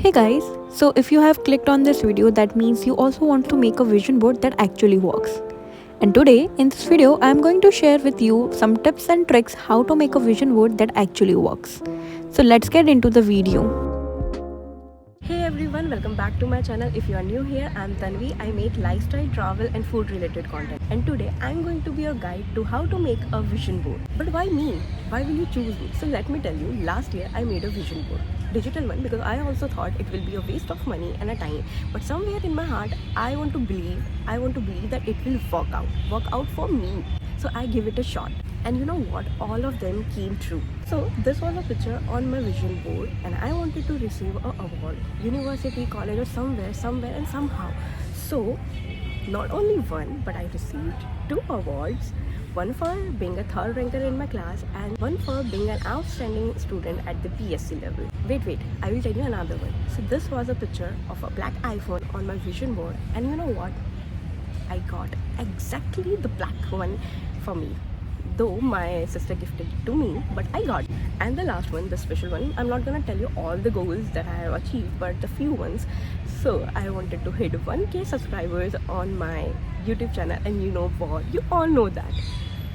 Hey guys, so if you have clicked on this video, that means you also want to make a vision board that actually works. And today in this video, I am going to share with you some tips and tricks how to make a vision board that actually works. So let's get into the video. Hey everyone, welcome back to my channel. If you are new here, I'm Tanvi. I make lifestyle, travel and food related content. And today I'm going to be your guide to how to make a vision board. But why me? Why will you choose me? So let me tell you, last year I made a vision board. Digital one, because I also thought it will be a waste of money and a time. But somewhere in my heart, I want to believe that it will work out for me. So I give it a shot. And you know what? All of them came true. So this was a picture on my vision board and I wanted to receive a award. University, college or somewhere and somehow. So not only one, but I received 2 awards. One for being a third ranker in my class and one for being an outstanding student at the PSC level. Wait, I will tell you another one. So this was a picture of a black iPhone on my vision board, and you know what? I got exactly the black one for me. Though my sister gifted it to me, but I got it. And the last one, the special one, I'm not gonna tell you all the goals that I have achieved, but the few ones. So I wanted to hit 1k subscribers on my YouTube channel, and you know what? You all know that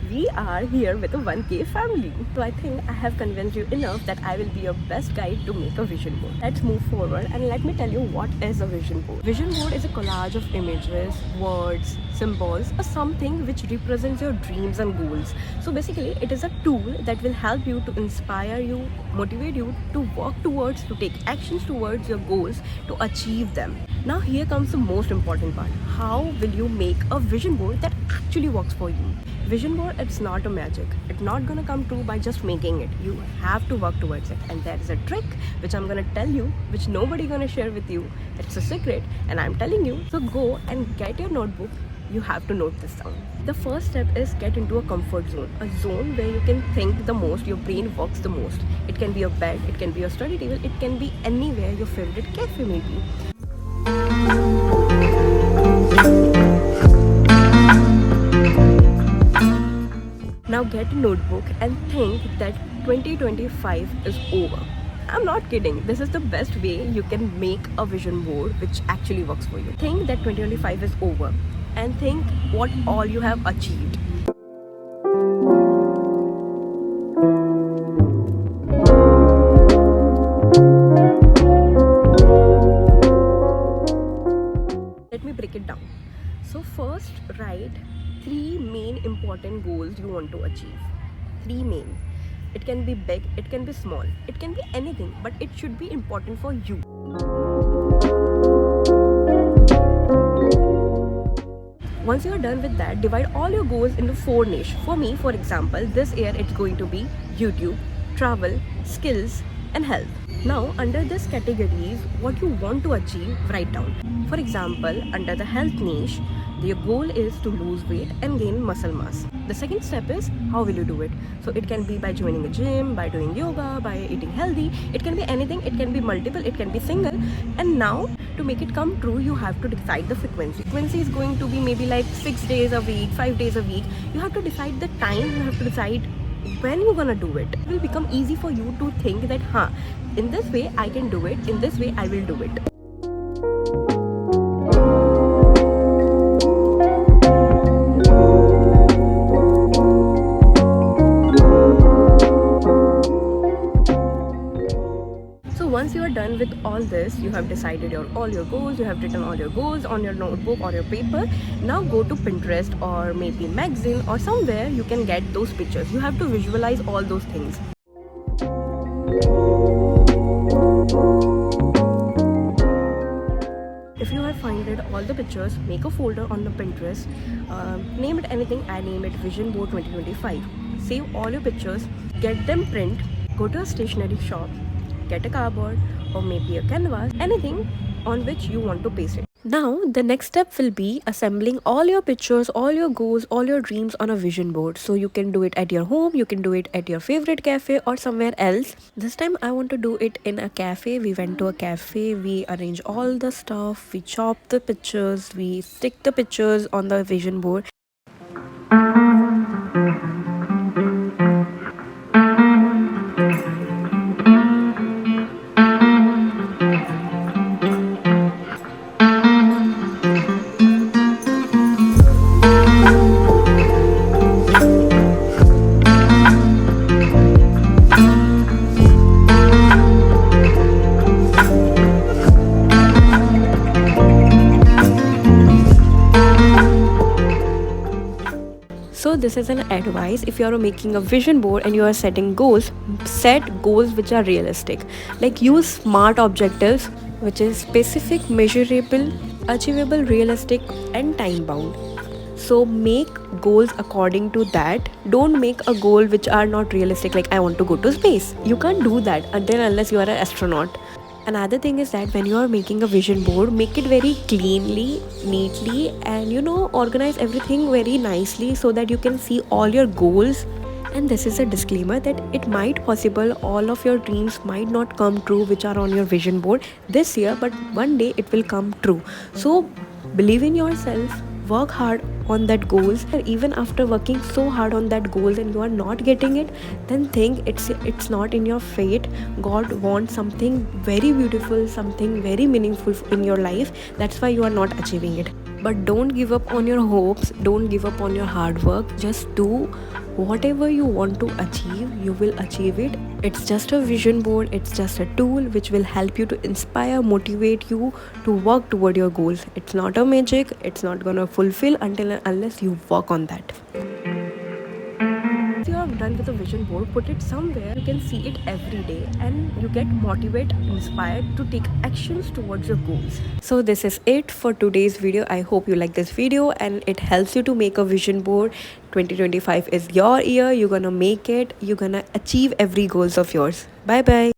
we are here with a 1k family. So I think I have convinced you enough that I will be your best guide to make a vision board. Let's move forward and let me tell you what is a vision board. Vision board is a collage of images, words, symbols, or something which represents your dreams and goals. So basically it is a tool that will help you to inspire you, motivate you to work towards, to take actions towards your goals to achieve them. Now here comes the most important part. How will you make a vision board that actually works for you? Vision board, it's not a magic. It's not gonna come true by just making it. You have to work towards it, and there is a trick which I'm gonna tell you, which nobody gonna share with you. It's a secret and I'm telling you. So go and get your notebook. You have to note this down. The first step is get into a comfort zone, a zone where you can think the most, your brain works the most. It can be a bed, it can be your study table, it can be anywhere, your favorite cafe maybe. Now get a notebook and think that 2025 is over. I'm not kidding. This is the best way you can make a vision board which actually works for you. Think that 2025 is over and think what all you have achieved. Let me break it down. So first, write 3 main important goals you want to achieve. 3 main. It can be big, it can be small, it can be anything, but it should be important for you. Once you are done with that, divide all your goals into 4 niche. For me, for example, this year it's going to be YouTube, travel, skills and health. Now under this categories, what you want to achieve, write down. For example, under the health niche, your goal is to lose weight and gain muscle mass. The second step is how will you do it? So it can be by joining a gym, by doing yoga, by eating healthy. It can be anything, it can be multiple, it can be single. And now to make it come true, you have to decide the frequency. Frequency is going to be maybe like 6 days a week, 5 days a week. You have to decide the time, you have to decide when you're gonna do it. It will become easy for you to think that in this way I can do it, in this way I will do it. So once you are done with all this, you have decided all your goals, you have written all your goals on your notebook or your paper. Now go to Pinterest or maybe magazine or somewhere you can get those pictures. You have to visualize all those things. If you have finded all the pictures, make a folder on the Pinterest, name it anything. I name it Vision Board 2025. Save all your pictures, get them print, go to a stationery shop, get a cardboard or maybe a canvas, anything on which you want to paste it. Now the next step will be assembling all your pictures, all your goals, all your dreams on a vision board. So you can do it at your home, you can do it at your favorite cafe or somewhere else. This time I want to do it in a cafe. We went to a cafe, we arrange all the stuff, we chop the pictures, we stick the pictures on the vision board. this is an advice. If you are making a vision board and you are setting goals, set goals which are realistic. Like use SMART objectives, which is specific, measurable, achievable, realistic, and time bound. So make goals according to that. Don't make a goal which are not realistic, like I want to go to space. You can't do that until unless you are an astronaut. Another thing is that when you are making a vision board, make it very cleanly, neatly, and organize everything very nicely so that you can see all your goals. And this is a disclaimer that it might possible all of your dreams might not come true which are on your vision board this year, but one day it will come true. So believe in yourself, work hard on that goals, and even after working so hard on that goals and you are not getting it, then think it's not in your fate. God wants something very beautiful, something very meaningful in your life. That's why you are not achieving it. But don't give up on your hopes, don't give up on your hard work. Just do whatever you want to achieve, you will achieve it. It's just a vision board, it's just a tool which will help you to inspire, motivate you to work toward your goals. It's not a magic, it's not gonna fulfill until and unless you work on that. If you are done with a vision board, put it somewhere you can see it every day and you get motivated, inspired to take actions towards your goals. So this is it for today's video. I hope you like this video and it helps you to make a vision board. 2025 is your year. You're gonna make it, you're gonna achieve every goals of yours. Bye bye.